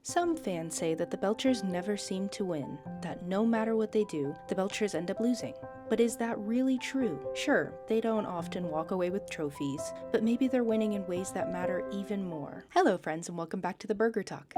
Some fans say that the Belchers never seem to win, that no matter what they do, the Belchers end up losing. But is that really true? Sure, they don't often walk away with trophies, but maybe they're winning in ways that matter even more. Hello friends and welcome back to the Burger Talk.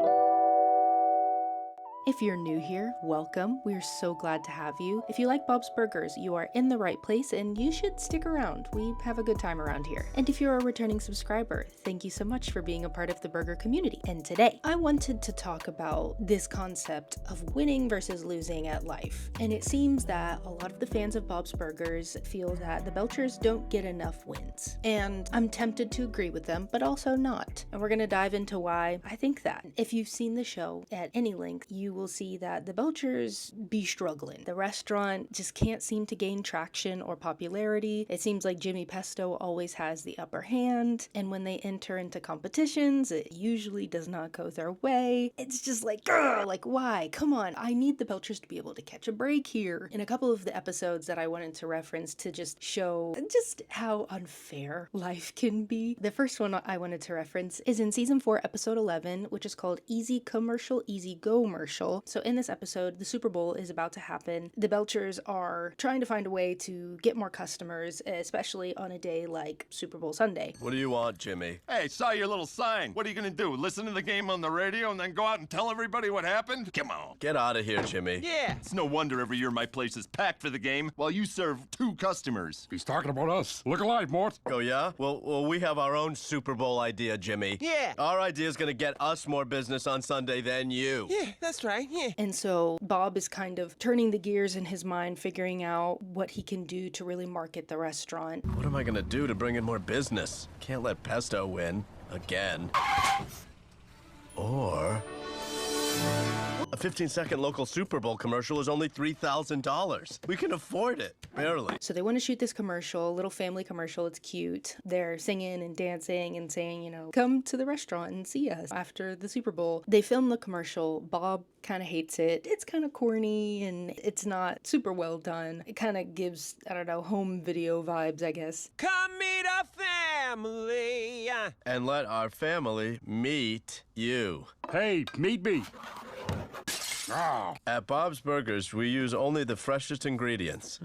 If you're new here, welcome. We're so glad to have you. If you like Bob's Burgers, you are in the right place and you should stick around. We have a good time around here. And if you're a returning subscriber, thank you so much for being a part of the burger community. And today, I wanted to talk about this concept of winning versus losing at life. And it seems that a lot of the fans of Bob's Burgers feel that the Belchers don't get enough wins. And I'm tempted to agree with them, but also not. And we're gonna dive into why I think that. If you've seen the show at any length, you will see that the Belchers be struggling. The restaurant just can't seem to gain traction or popularity. It seems like Jimmy Pesto always has the upper hand, and when they enter into competitions, it usually does not go their way. It's just like, grr, like why? Come on, I need the Belchers to be able to catch a break here. In a couple of the episodes that I wanted to reference to just show just how unfair life can be, the first one I wanted to reference is in season 4, episode 11, which is called Easy Commercial, Easy Go-mercial. So in this episode, the Super Bowl is about to happen. The Belchers are trying to find a way to get more customers, especially on a day like Super Bowl Sunday. What do you want, Jimmy? Hey, saw your little sign. What are you gonna do? Listen to the game on the radio and then go out and tell everybody what happened? Come on. Get out of here, Jimmy. Yeah. It's no wonder every year my place is packed for the game while you serve 2 customers. He's talking about us. Look alive, Mort. Oh, yeah? Well, we have our own Super Bowl idea, Jimmy. Yeah. Our idea is gonna get us more business on Sunday than you. Yeah, that's right, yeah. And so Bob is kind of turning the gears in his mind, figuring out what he can do to really market the restaurant. What am I gonna do to bring in more business? Can't let Pesto win. Again. Or... a 15-second local Super Bowl commercial is only $3,000. We can afford it. Barely. So they want to shoot this commercial, a little family commercial. It's cute. They're singing and dancing and saying, you know, come to the restaurant and see us after the Super Bowl. They film the commercial. Bob kind of hates it. It's kind of corny and it's not super well done. It kind of gives, I don't know, home video vibes, I guess. Come meet a family. And let our family meet you. Hey, meet me. Oh. At Bob's Burgers, we use only the freshest ingredients.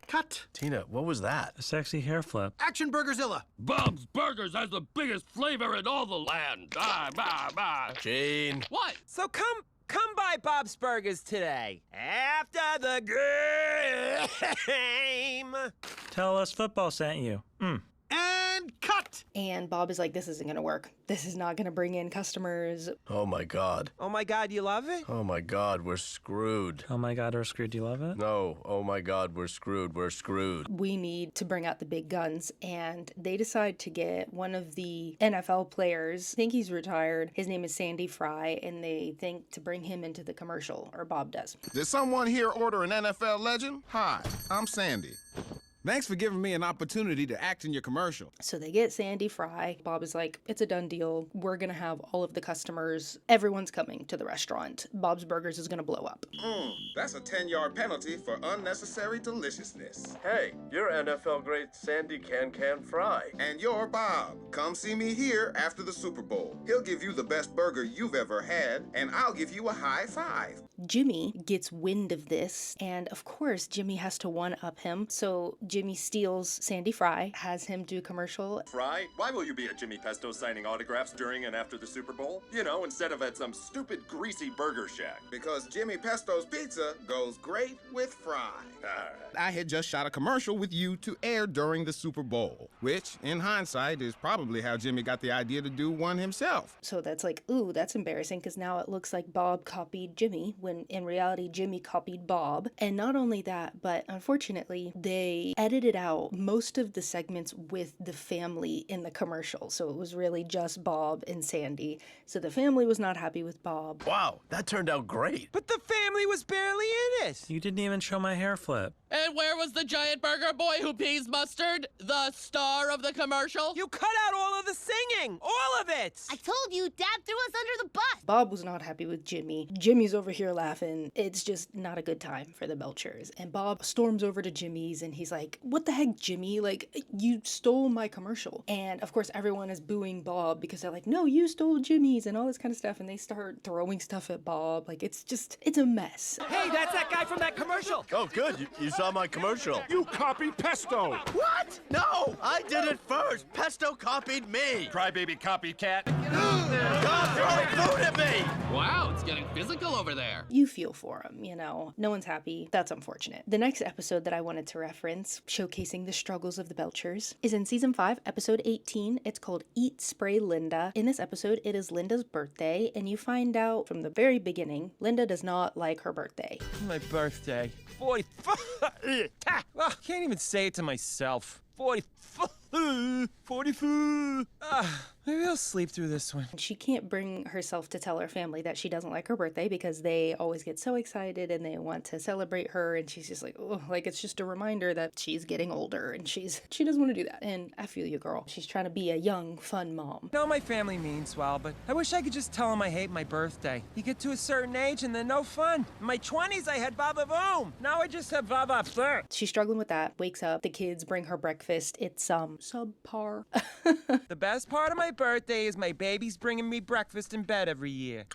Cut. Tina, what was that? A sexy hair flip. Action Burgerzilla. Bob's Burgers has the biggest flavor in all the land. Gene. What? So come by Bob's Burgers today. After the game. Tell us football sent you. And cut. And Bob is like, this isn't going to work. This is not going to bring in customers. Oh my God. Oh my God, you love it? Oh my God, we're screwed. Oh my God, we're screwed. Do you love it? No, oh my God, we're screwed. We're screwed. We need to bring out the big guns. And they decide to get one of the NFL players. I think he's retired. His name is Sandy Fry. And they think to bring him into the commercial, or Bob does. Did someone here order an NFL legend? Hi, I'm Sandy. Thanks for giving me an opportunity to act in your commercial. So they get Sandy Fry. Bob is like, it's a done deal. We're going to have all of the customers. Everyone's coming to the restaurant. Bob's Burgers is going to blow up. That's a 10-yard penalty for unnecessary deliciousness. Hey, you're NFL great Sandy Can Fry. And you're Bob. Come see me here after the Super Bowl. He'll give you the best burger you've ever had, and I'll give you a high five. Jimmy gets wind of this, and of course, Jimmy has to one-up him. So Jimmy steals Sandy Fry, has him do a commercial. Fry, why will you be at Jimmy Pesto signing autographs during and after the Super Bowl? You know, instead of at some stupid greasy burger shack. Because Jimmy Pesto's pizza goes great with fry. I had just shot a commercial with you to air during the Super Bowl, which, in hindsight, is probably how Jimmy got the idea to do one himself. So that's like, ooh, that's embarrassing, because now it looks like Bob copied Jimmy, when in reality, Jimmy copied Bob. And not only that, but unfortunately, they edited out most of the segments with the family in the commercial. So it was really just Bob and Sandy. So the family was not happy with Bob. Wow, that turned out great. But the family was barely in it. You didn't even show my hair flip. And where was the giant burger boy who pees mustard? The star of the commercial? You cut out all of the singing. All of it. I told you, Dad threw us under the bus. Bob was not happy with Jimmy. Jimmy's over here laughing. It's just not a good time for the Belchers. And Bob storms over to Jimmy's and he's like, like, what the heck, Jimmy? Like, you stole my commercial. And of course, everyone is booing Bob because they're like, no, you stole Jimmy's and all this kind of stuff. And they start throwing stuff at Bob. Like, it's a mess. Hey, that's that guy from that commercial. Oh, good. You saw my commercial. You copied Pesto. What? No, I did it first. Pesto copied me. Crybaby copycat. Stop throwing food at me. Wow, it's getting physical over there. You feel for him, you know. No one's happy. That's unfortunate. The next episode that I wanted to reference, showcasing the struggles of the Belchers, is in season 5, episode 18. It's called Eat, Spray, Linda. In this episode, it is Linda's birthday, and you find out from the very beginning, Linda does not like her birthday. My birthday. 44. Can't even say it to myself. 44. 44. Maybe I'll sleep through this one. She can't bring herself to tell her family that she doesn't like her birthday because they always get so excited and they want to celebrate her, and she's just like, oh, like it's just a reminder that she's getting older and she doesn't want to do that. And I feel you, girl. She's trying to be a young, fun mom. I know my family means well, but I wish I could just tell them I hate my birthday. You get to a certain age and then no fun. In my 20s, I had va-va-voom. Now I just have va-va-fleur. She's struggling with that. Wakes up, the kids bring her breakfast. It's subpar. The best part of my birthday is my baby's bringing me breakfast in bed every year.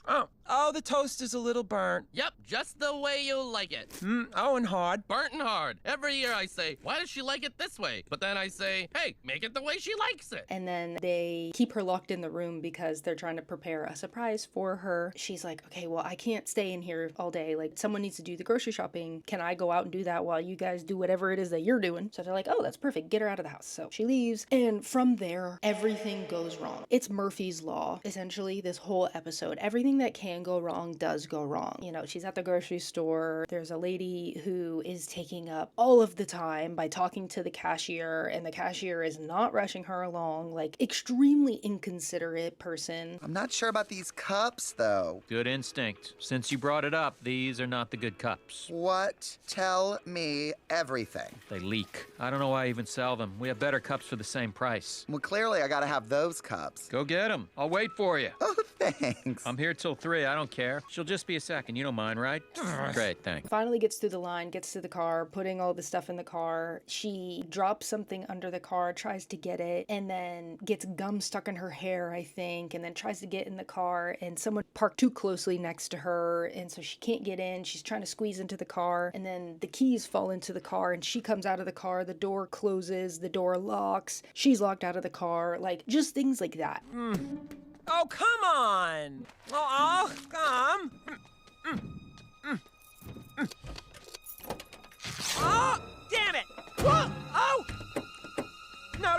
Oh, the toast is a little burnt. Yep, just the way you like it. Oh, and hard. Burnt and hard. Every year I say, why does she like it this way? But then I say, hey, make it the way she likes it. And then they keep her locked in the room because they're trying to prepare a surprise for her. She's like, okay, well, I can't stay in here all day. Like, someone needs to do the grocery shopping. Can I go out and do that while you guys do whatever it is that you're doing? So they're like, oh, that's perfect. Get her out of the house. So she leaves. And from there, everything goes wrong. It's Murphy's Law, essentially, this whole episode. Everything that can go wrong does go wrong. You know, she's at the grocery store. There's a lady who is taking up all of the time by talking to the cashier, and the cashier is not rushing her along. Like, extremely inconsiderate person. I'm not sure about these cups, though. Good instinct. Since you brought it up, these are not the good cups. What? Tell me everything. They leak. I don't know why I even sell them. We have better cups for the same price. Well, clearly I gotta have those cups. Go get them. I'll wait for you. Oh, thanks. I'm here till 3. I don't care. She'll just be a second. You don't mind, right? Great, thanks. Finally gets through the line, gets to the car, putting all the stuff in the car. She drops something under the car, tries to get it, and then gets gum stuck in her hair, I think, and then tries to get in the car, and someone parked too closely next to her, and so she can't get in. She's trying to squeeze into the car, and then the keys fall into the car, and she comes out of the car. The door closes, the door locks. She's locked out of the car. Like, just things like that. Oh, come on. Oh, come. Oh, damn it. Whoa. Oh. No.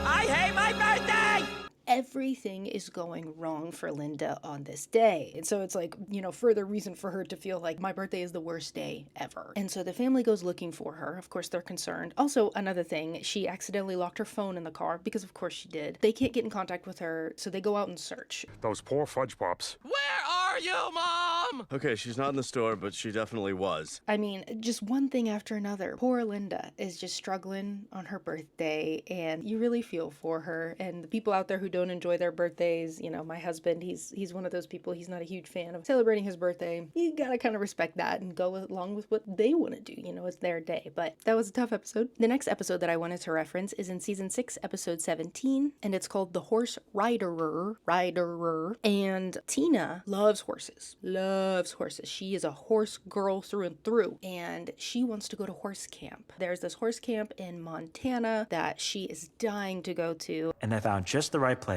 I hate my birthday. Everything is going wrong for Linda on this day. And so it's like, you know, further reason for her to feel like my birthday is the worst day ever. And so the family goes looking for her. Of course, they're concerned. Also, another thing, she accidentally locked her phone in the car because of course she did. They can't get in contact with her, so they go out and search. Those poor fudge pops. Where are you, Mom? Okay, she's not in the store, but she definitely was. I mean, just one thing after another. Poor Linda is just struggling on her birthday, and you really feel for her. And the people out there who don't enjoy their birthdays, you know, my husband, he's one of those people. He's not a huge fan of celebrating his birthday. You gotta kind of respect that and go along with what they want to do. You know, it's their day. But that was a tough episode. The next episode that I wanted to reference is in season 6, episode 17, and it's called The Horse Riderer. And Tina loves horses. She is a horse girl through and through, and she wants to go to horse camp. There's this horse camp in Montana that she is dying to go to. And I found just the right place.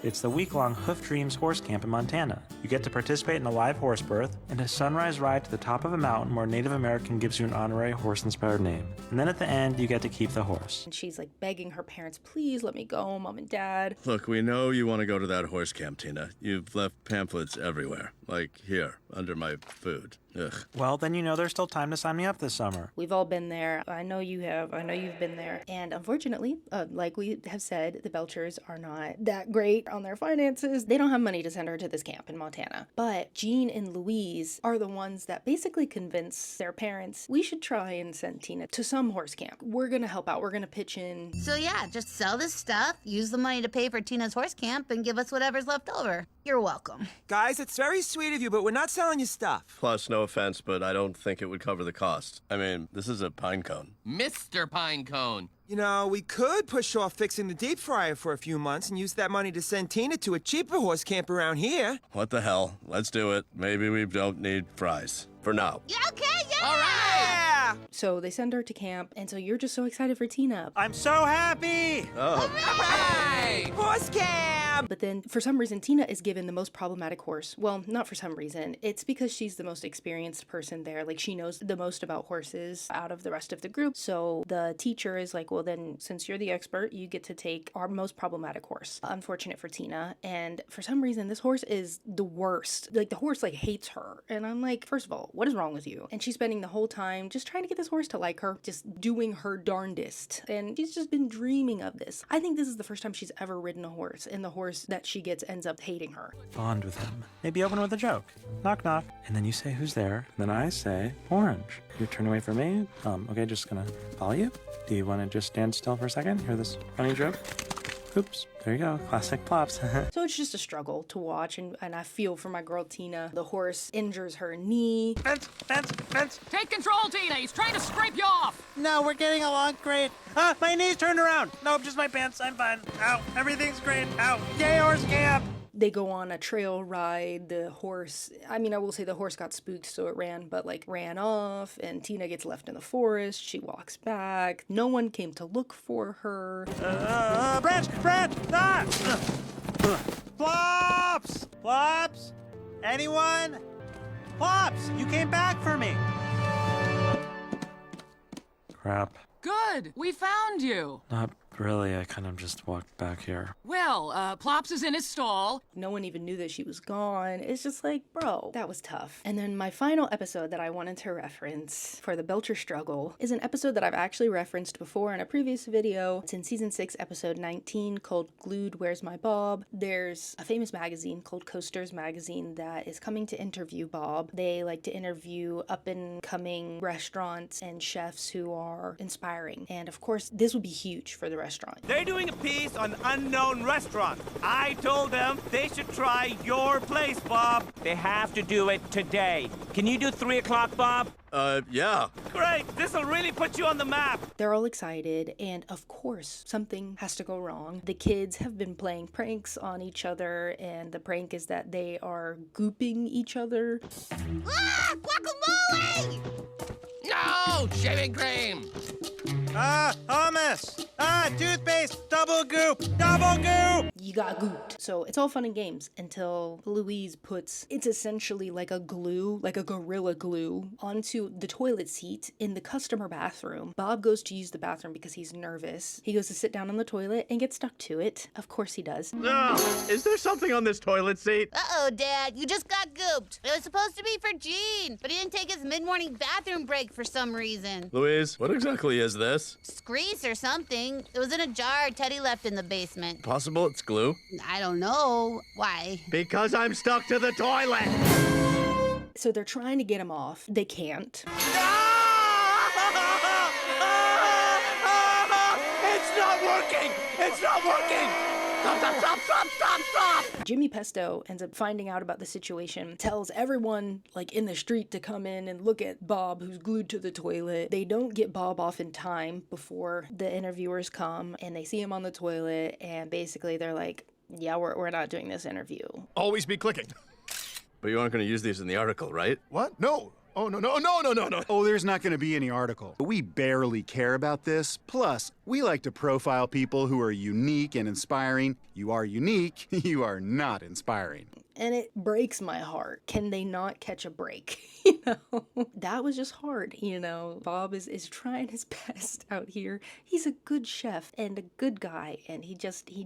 It's the week-long Hoof Dreams Horse Camp in Montana. You get to participate in a live horse birth and a sunrise ride to the top of a mountain where a Native American gives you an honorary horse-inspired name. And then at the end, you get to keep the horse. And she's like begging her parents, please let me go, Mom and Dad. Look, we know you want to go to that horse camp, Tina. You've left pamphlets everywhere. Like here, under my food. Ugh. Well, then you know there's still time to sign me up this summer. We've all been there. I know you have. I know you've been there. And unfortunately, like we have said, the Belchers are not that great on their finances. They don't have money to send her to this camp in Montana. But Jean and Louise are the ones that basically convince their parents, we should try and send Tina to some horse camp. We're going to help out. We're going to pitch in. So yeah, just sell this stuff, use the money to pay for Tina's horse camp, and give us whatever's left over. You're welcome. Guys, it's very sweet of you, but we're not selling you stuff. Plus, no offense, but I don't think it would cover the cost. I mean, this is a pine cone. Mr. Pinecone. You know, we could push off fixing the deep fryer for a few months and use that money to send Tina to a cheaper horse camp around here. What the hell? Let's do it. Maybe we don't need fries. For now. Yeah, okay, yeah! All right! Yeah! So they send her to camp, and so you're just so excited for Tina. I'm so happy! Oh. Hooray! Horse camp! But then, for some reason, Tina is given the most problematic horse. Well, not for some reason. It's because she's the most experienced person there. Like, she knows the most about horses out of the rest of the group. So the teacher is like, well, then, since you're the expert, you get to take our most problematic horse. Unfortunate for Tina. And for some reason, this horse is the worst. Like, the horse, like, hates her. And I'm like, first of all, what is wrong with you? And she's spending the whole time just trying to get this horse to like her, just doing her darndest. And she's just been dreaming of this. I think this is the first time she's ever ridden a horse, and the horse that she gets ends up hating her. Bond with him. Maybe open with a joke. Knock, knock. And then you say, who's there? And then I say, orange. You turn away from me. Okay, just gonna follow you. Do you want to just stand still for a second? Hear this funny joke? Oops. There you go. Classic plops. So it's just a struggle to watch, and I feel for my girl Tina. The horse injures her knee. Fence, fence, fence. Take control, Tina. He's trying to scrape you off. No, we're getting along great. Ah, my knees turned around. Nope, just my pants. I'm fine. Ow, everything's great. Ow. Yay, horse camp. They go on a trail ride. The horse, I mean, I will say the horse got spooked, so it ran, but like ran off, and Tina gets left in the forest. She walks back. No one came to look for her. Branch, branch, ah! Flops! Flops? Anyone? Flops, you came back for me. Crap. Good. We found you. Not really, I kind of just walked back here. Well, Plops is in his stall. No one even knew that she was gone. It's just like, bro, that was tough. And then my final episode that I wanted to reference for the Belcher struggle is an episode that I've actually referenced before in a previous video. It's in season 6, episode 19, called Glued, Where's My Bob? There's a famous magazine called Coasters Magazine that is coming to interview Bob. They like to interview up-and-coming restaurants and chefs who are inspiring. And of course, this would be huge for the restaurant. They're doing a piece on unknown restaurants. I told them they should try your place, Bob. They have to do it today. Can you do 3 o'clock, Bob? Yeah. Great. This'll really put you on the map. They're all excited, and of course, something has to go wrong. The kids have been playing pranks on each other, and the prank is that they are gooping each other. Ah! Guacamole! No! Shaving cream! Hummus! Toothpaste! Double goop! Double goop! You got gooped. So it's all fun and games until Louise puts, it's essentially like a glue, like a gorilla glue, onto the toilet seat in the customer bathroom. Bob goes to use the bathroom because he's nervous. He goes to sit down on the toilet and gets stuck to it. Of course he does. Is there something on this toilet seat? Uh-oh, Dad. You just got gooped. It was supposed to be for Gene, but he didn't take his mid-morning bathroom break for some reason. Louise, what exactly is this? Grease or something. It was in a jar Teddy left in the basement. Possible it's glue? I don't know. Why? Because I'm stuck to the toilet! So they're trying to get him off. They can't. It's not working! It's not working! Stop, stop, stop, stop, stop, stop! Jimmy Pesto ends up finding out about the situation, tells everyone, like, in the street to come in and look at Bob, who's glued to the toilet. They don't get Bob off in time before the interviewers come, and they see him on the toilet, and basically they're like, yeah, we're not doing this interview. Always be clicking. But you aren't going to use these in the article, right? What? No. Oh, no. Oh, there's not going to be any article. We barely care about this. Plus, we like to profile people who are unique and inspiring. You are unique, you are not inspiring. And it breaks my heart. Can they not catch a break? You know, that was just hard. You know, Bob is trying his best out here. He's a good chef and a good guy, and he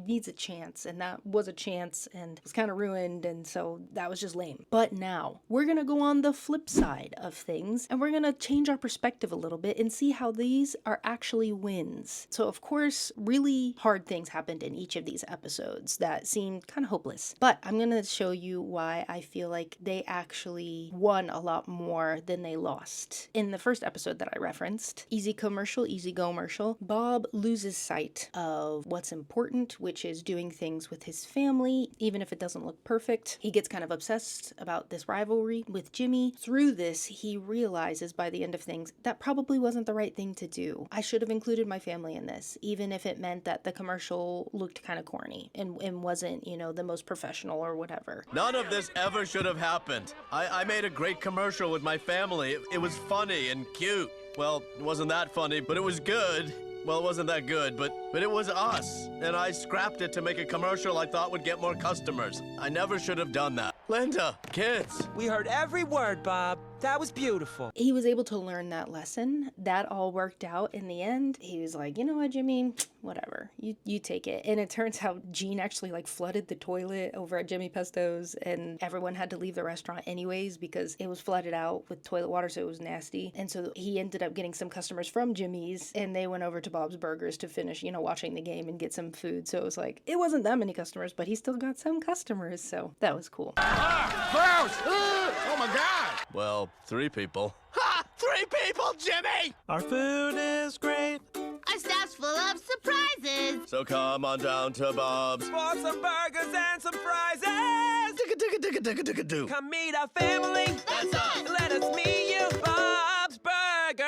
needs a chance, and that was a chance, and it was kind of ruined, and so that was just lame. But now we're gonna go on the flip side of things, and we're gonna change our perspective a little bit and see how these are actually wins. So of course, really hard things happened in each of these episodes that seemed kind of hopeless, but I'm gonna show you why I feel like they actually won a lot more than they lost. In the first episode that I referenced, easy commercial, easy go commercial, Bob loses sight of what's important, which is doing things with his family, even if it doesn't look perfect. He gets kind of obsessed about this rivalry with Jimmy. Through this, he realizes by the end of things that probably wasn't the right thing to do. I should have included my family in this, even if it meant that the commercial looked kind of corny and wasn't, you know, the most professional or whatever. None of this ever should have happened. I made a great commercial with my family. It was funny and cute. Well, it wasn't that funny, but it was good. Well, it wasn't that good, but it was us. And I scrapped it to make a commercial I thought would get more customers. I never should have done that. Linda, kids. We heard every word, Bob. That was beautiful. He was able to learn that lesson. That all worked out in the end. He was like, you know what, Jimmy? Whatever. You take it. And it turns out Gene actually like flooded the toilet over at Jimmy Pesto's, and everyone had to leave the restaurant anyways because it was flooded out with toilet water, so it was nasty. And so he ended up getting some customers from Jimmy's, and they went over to Bob's Burgers to finish, you know, watching the game and get some food. So it was like, it wasn't that many customers, but he still got some customers. So that was cool. Gross! Oh my God! Well, 3 people. Ha! 3 people, Jimmy! Our food is great. Our staff's full of surprises. So come on down to Bob's. For some burgers and some fries. Do. Come meet our family. That's us. Let us meet you. Bob's Burgers.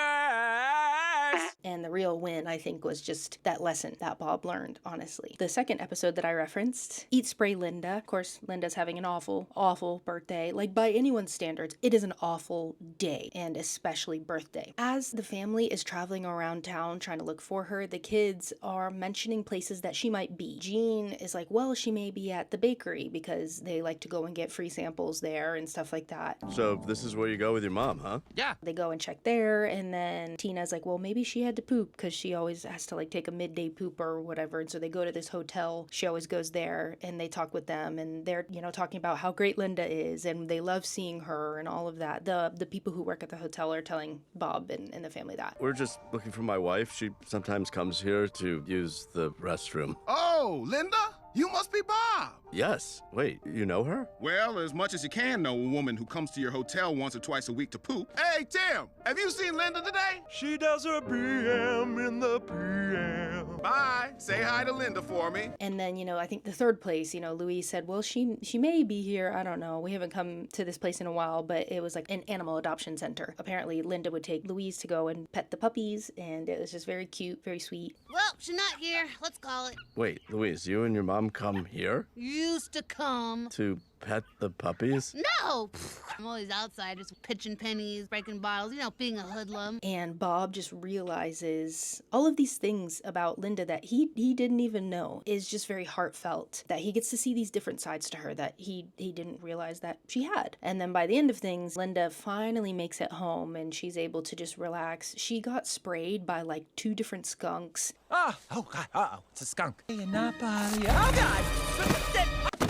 And the real win, I think, was just that lesson that Bob learned, honestly. The second episode that I referenced, Eat, Spray, Linda. Of course, Linda's having an awful, awful birthday. Like, by anyone's standards, it is an awful day, and especially birthday. As the family is traveling around town trying to look for her, the kids are mentioning places that she might be. Gene is like, well, she may be at the bakery because they like to go and get free samples there and stuff like that. So this is where you go with your mom, huh? Yeah. They go and check there, and then Tina's like, well, maybe she had to poop because she always has to like take a midday poop or whatever. And so they go to this hotel. She always goes there, and they talk with them, and they're, you know, talking about how great Linda is, and they love seeing her and all of that. The people who work at the hotel are telling Bob and the family that. We're just looking for my wife. She sometimes comes here to use the restroom. Oh, Linda? You must be Bob. Yes. Wait, you know her? Well, as much as you can know a woman who comes to your hotel once or twice a week to poop. Hey, Tim, have you seen Linda today? She does her PM in the PM. Bye. Say hi to Linda for me. And then, you know, I think the third place, you know, Louise said, well, she may be here. I don't know. We haven't come to this place in a while, but it was like an animal adoption center. Apparently, Linda would take Louise to go and pet the puppies, and it was just very cute, very sweet. Well, she's not here. Let's call it. Wait, Louise, you and your mom come here Used to come. to pet the puppies? No! I'm always outside just pitching pennies, breaking bottles, you know, being a hoodlum. And Bob just realizes all of these things about Linda that he didn't even know is just very heartfelt, that he gets to see these different sides to her that he didn't realize that she had. And then by the end of things, Linda finally makes it home and she's able to just relax. She got sprayed by like 2 different skunks. Oh God, uh-oh, it's a skunk. Not bother you. Oh God!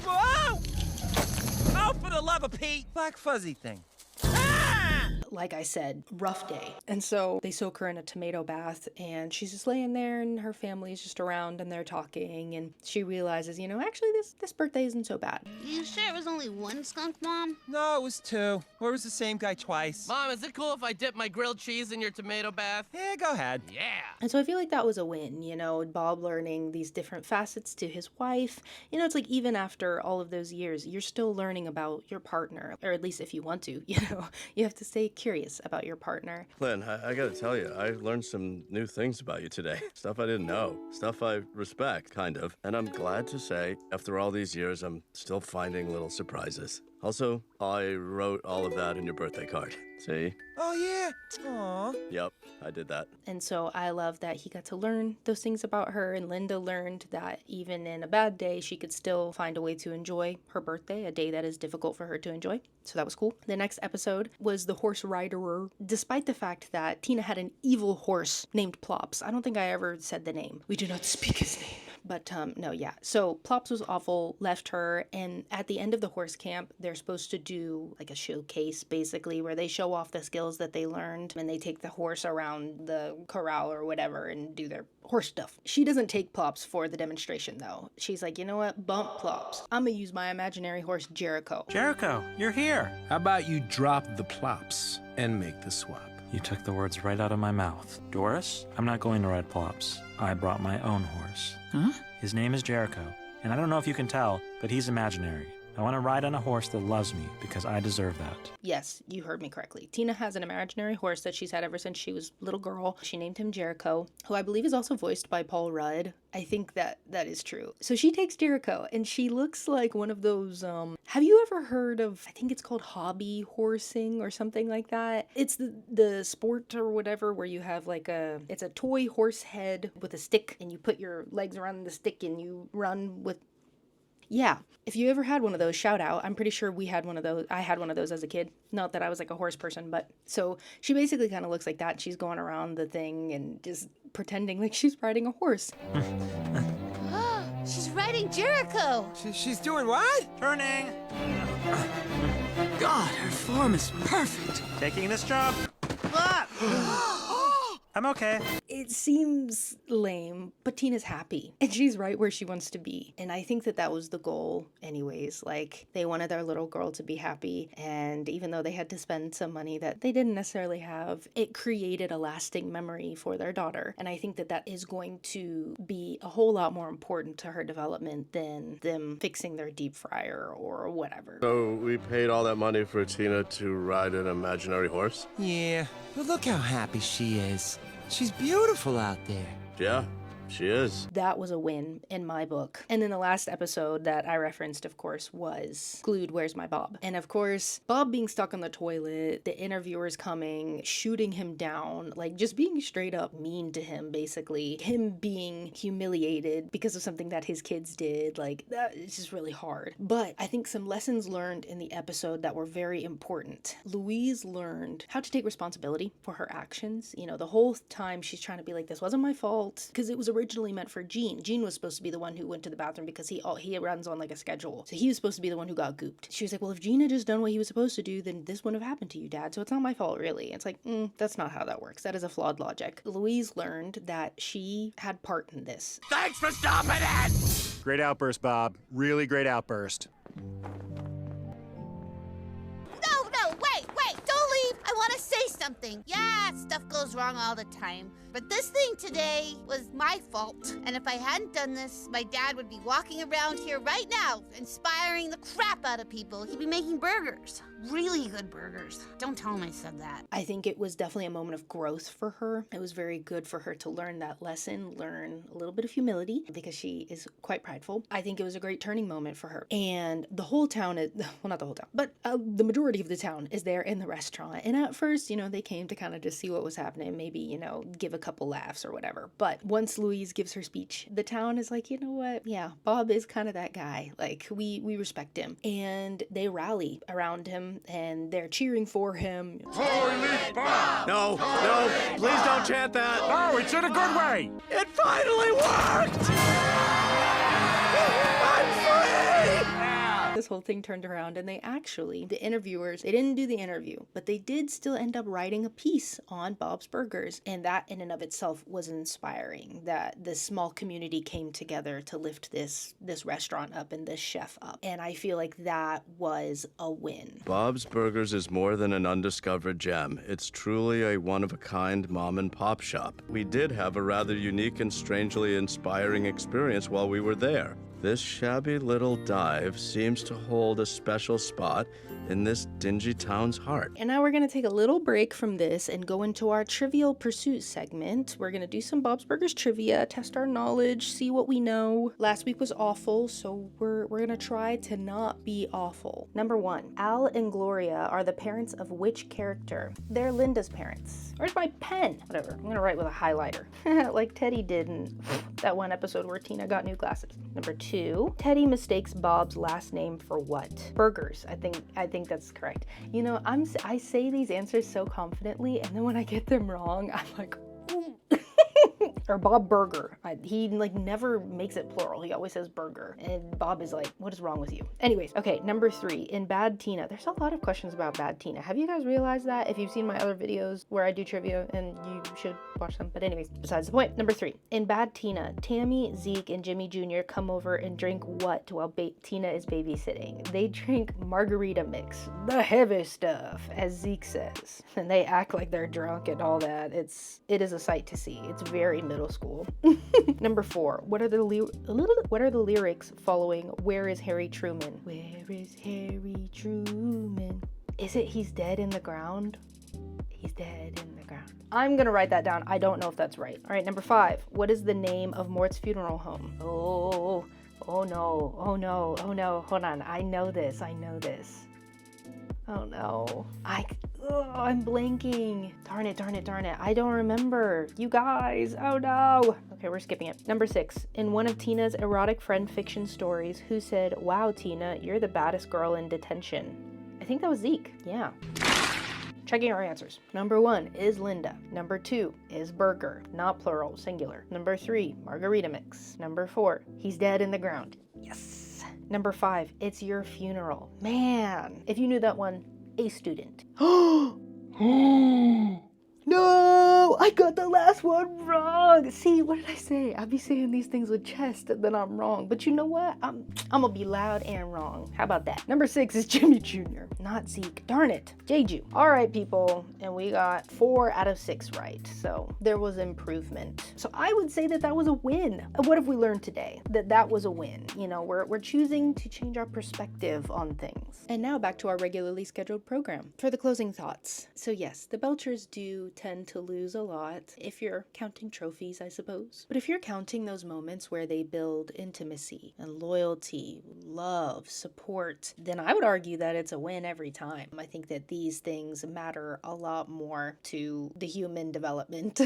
Whoa! Oh, for the love of Pete! Black fuzzy thing. Like I said, rough day. And so they soak her in a tomato bath, and she's just laying there, and her family's just around, and they're talking, and she realizes, you know, actually this birthday isn't so bad. You sure it was only 1 skunk, Mom? No, it was 2. Or it was the same guy twice. Mom, is it cool if I dip my grilled cheese in your tomato bath? Yeah, go ahead. Yeah. And so I feel like that was a win, you know, Bob learning these different facets to his wife. You know, it's like even after all of those years, you're still learning about your partner, or at least if you want to, you know, you have to stay curious about your partner. Lynn, I gotta tell you, I learned some new things about you today. Stuff I didn't know. Stuff I respect, kind of. And I'm glad to say, after all these years, I'm still finding little surprises. Also, I wrote all of that in your birthday card. See? Oh, yeah. Aw. Yep, I did that. And so I love that he got to learn those things about her, and Linda learned that even in a bad day, she could still find a way to enjoy her birthday, a day that is difficult for her to enjoy. So that was cool. The next episode was The Horse Riderer. Despite the fact that Tina had an evil horse named Plops, I don't think I ever said the name. We do not speak his name. But no, yeah. So Plops was awful, left her, and at the end of the horse camp, they're supposed to do like a showcase, basically, where they show off the skills that they learned, and they take the horse around the corral or whatever and do their horse stuff. She doesn't take Plops for the demonstration, though. She's like, you know what? Bump Plops. I'm gonna use my imaginary horse, Jericho. Jericho, you're here. How about you drop the plops and make the swap? You took the words right out of my mouth. Doris, I'm not going to ride Plops. I brought my own horse. Huh? His name is Jericho, and I don't know if you can tell, but he's imaginary. I want to ride on a horse that loves me because I deserve that. Yes, you heard me correctly. Tina has an imaginary horse that she's had ever since she was a little girl. She named him Jericho, who I believe is also voiced by Paul Rudd. I think that is true. So she takes Jericho, and she looks like one of those, have you ever heard of, I think it's called hobby horsing or something like that? It's the sport or whatever where you have like it's a toy horse head with a stick, and you put your legs around the stick and you run with. Yeah, if you ever had one of those, shout out. I'm pretty sure we had one of those. I had one of those as a kid. Not that I was like a horse person, but so she basically kind of looks like that. She's going around the thing and just pretending like she's riding a horse. She's riding Jericho. She's doing what? Turning. God, her form is perfect. Taking this job. I'm okay. It seems lame, but Tina's happy, and she's right where she wants to be. And I think that was the goal anyways. Like, they wanted their little girl to be happy, and even though they had to spend some money that they didn't necessarily have, it created a lasting memory for their daughter. And I think that is going to be a whole lot more important to her development than them fixing their deep fryer or whatever. So we paid all that money for Tina to ride an imaginary horse? Yeah, but look how happy she is. She's beautiful out there. Yeah, she is. That was a win in my book. And then the last episode that I referenced, of course, was Glued, Where's My Bob? And of course, Bob being stuck on the toilet, the interviewers coming, shooting him down, like just being straight up mean to him, basically. Him being humiliated because of something that his kids did, like that is just really hard. But I think some lessons learned in the episode that were very important. Louise learned how to take responsibility for her actions. You know, the whole time she's trying to be like, this wasn't my fault, because it was originally meant for Gene. Gene was supposed to be the one who went to the bathroom because he runs on like a schedule. So he was supposed to be the one who got gooped. She was like, well, if Gene had just done what he was supposed to do, then this wouldn't have happened to you, Dad. So it's not my fault, really. It's like, that's not how that works. That is a flawed logic. Louise learned that she had part in this. Thanks for stopping it! Great outburst, Bob. Really great outburst. No, wait, don't leave. I want to say something. Yeah, stuff goes wrong all the time. But this thing today was my fault. And if I hadn't done this, my dad would be walking around here right now, inspiring the crap out of people. He'd be making burgers. Really good burgers. Don't tell him I said that. I think it was definitely a moment of growth for her. It was very good for her to learn that lesson, learn a little bit of humility, because she is quite prideful. I think it was a great turning moment for her. And the whole town is, well, not the whole town, but the majority of the town is there in the restaurant. And at first, they came to kind of just see what was happening, maybe, give a couple laughs or whatever. But once Louise gives her speech, the town is like, you know what? Yeah, Bob is kind of that guy. Like, we respect him. And they rally around him, and they're cheering for him. No, please don't chant that. Oh, it's in a good way. It finally worked! I'm free! This whole thing turned around, and the interviewers, they didn't do the interview, but they did still end up writing a piece on Bob's Burgers, and that in and of itself was inspiring, that this small community came together to lift this restaurant up and this chef up, and I feel like that was a win. Bob's Burgers is more than an undiscovered gem. It's truly a one-of-a-kind mom-and-pop shop. We did have a rather unique and strangely inspiring experience while we were there. This shabby little dive seems to hold a special spot in this dingy town's heart. And now we're going to take a little break from this and go into our Trivial Pursuit segment. We're going to do some Bob's Burgers trivia, test our knowledge, see what we know. Last week was awful, so we're going to try to not be awful. Number 1, Al and Gloria are the parents of which character? They're Linda's parents. Where's my pen? Whatever, I'm going to write with a highlighter, like Teddy did in that one episode where Tina got new glasses. Number 2, Teddy mistakes Bob's last name for what? Burgers. I think that's correct. I say these answers so confidently, and then when I get them wrong, I'm like, ooh. or Bob Burger. He like never makes it plural. He always says burger. And Bob is like, what is wrong with you? Anyways, okay, number 3, in Bad Tina. There's a lot of questions about Bad Tina. Have you guys realized that? If you've seen my other videos where I do trivia, and you should watch them. But anyways, besides the point. Number 3, in Bad Tina, Tammy, Zeke, and Jimmy Jr. come over and drink what while Tina is babysitting? They drink margarita mix, the heavy stuff, as Zeke says. And they act like they're drunk and all that. It is a sight to see. It's very middle school. Number 4, what are the lyrics following Where is Harry Truman? Where is Harry Truman? Is it he's dead in the ground? He's dead in the ground. I'm gonna write that down. I don't know if that's right. All right, number 5, what is the name of Mort's funeral home? Oh no, hold on. I know this. Oh no. I'm blanking. Darn it. I don't remember. You guys, oh no. Okay, we're skipping it. Number 6, in one of Tina's erotic friend fiction stories, who said, wow, Tina, you're the baddest girl in detention? I think that was Zeke, yeah. Checking our answers. Number 1 is Linda. Number 2 is burger, not plural, singular. Number 3, margarita mix. Number 4, he's dead in the ground. Yes. Number 5, it's your funeral. Man, if you knew that one, a student. No, I got the last one wrong. See, what did I say? I'll be saying these things with chest and then I'm wrong. But you know what? I'm gonna be loud and wrong. How about that? Number 6 is Jimmy Jr., not Zeke. Darn it, Jeju. All right, people, and we got 4 out of 6 right. So there was improvement. So I would say that was a win. What have we learned today? That was a win. You know, we're choosing to change our perspective on things. And now back to our regularly scheduled program for the closing thoughts. So yes, the Belchers do tend to lose a lot if you're counting trophies, I suppose. But if you're counting those moments where they build intimacy and loyalty, love, support, then I would argue that it's a win every time. I think that these things matter a lot more to the human development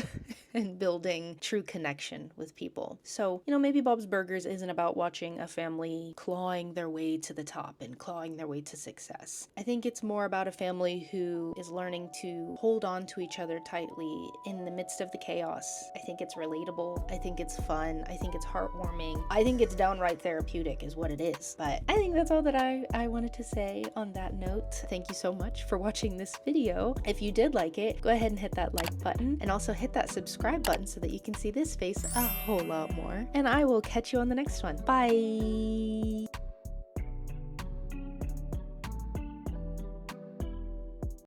and building true connection with people. So, you know, maybe Bob's Burgers isn't about watching a family clawing their way to the top and clawing their way to success. I think it's more about a family who is learning to hold on to each other tightly in the midst of the chaos. I think it's relatable. I think it's fun. I think it's heartwarming. I think it's downright therapeutic is what it is. But I think that's all that I wanted to say on that note. Thank you so much for watching this video. If you did like it, go ahead and hit that like button and also hit that subscribe button so that you can see this face a whole lot more. And I will catch you on the next one. Bye!